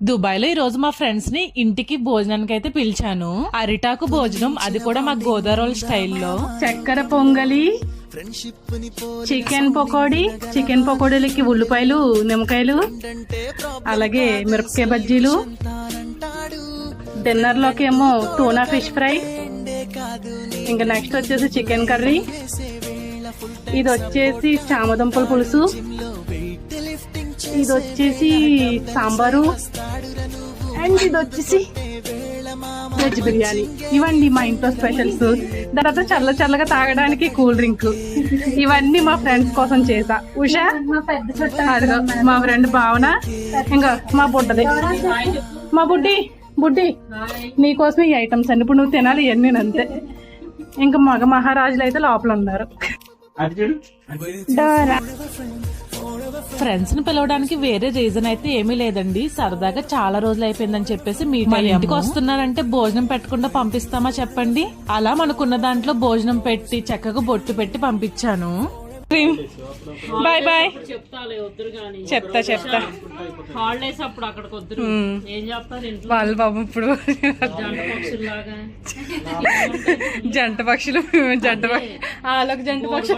Dubai లో ఈ రోజు మా ఫ్రెండ్స్ ని ఇంటికి భోజనానికి అయితే పిలిచాను. అరిటాకు భోజనం, అది కూడా మా గోదావరి స్టైల్లో. చక్కెర పొంగలి, చికెన్ పకోడీ, చికెన్ పకోడీలకి ఉల్లిపాయలు, నిమ్మకాయలు, అలాగే మిరపకాయ బజ్జీలు. డిన్నర్ లోకి ఏమో టూనా ఫిష్ ఫ్రై, ఇంకా నెక్స్ట్ వచ్చేసి చికెన్ కర్రీ, ఇది వచ్చేసి చామదుంపల పులుసు, ఇది వచ్చేసి సాంబారు, అండ్ ఇది వచ్చేసి వెజ్ బిర్యానీ. ఇవన్నీ మా ఇంట్లో స్పెషల్స్. తర్వాత చల్లగా తాగడానికి కూల్ డ్రింక్. ఇవన్నీ మా ఫ్రెండ్స్ కోసం చేసా. ఉషా, అదిగో మా ఫ్రెండ్ భావన, ఇంకా మా బుడ్డది, మా బుడ్డి నీకోసం ఈ ఐటమ్స్ అన్ని ఇప్పుడు నువ్వు తినాలి. ఇవన్నీ అంతే. ఇంకా మగ మహారాజులు అయితే లోపల ఉన్నారు. ఫ్రెండ్స్ ని పిలవడానికి వేరే రీజన్ అయితే ఏమీ లేదండి. సరదాగా చాలా రోజులు అయిపోయిందని చెప్పేసి మీ ఇంటికి వస్తున్నారంటే భోజనం పెట్టకుండా పంపిస్తామా చెప్పండి. అలా మనకున్న దాంట్లో భోజనం పెట్టి చక్కగా బొట్టు పెట్టి పంపించాను. బాయ్ బాయ్ చెప్తా హాలిడేస్ అప్పుడు అక్కడికి వద్దు. ఏం చెప్తారు వాళ్ళు బాబు ఇప్పుడు జంట పక్షులు వాళ్ళకి జంట పక్షులు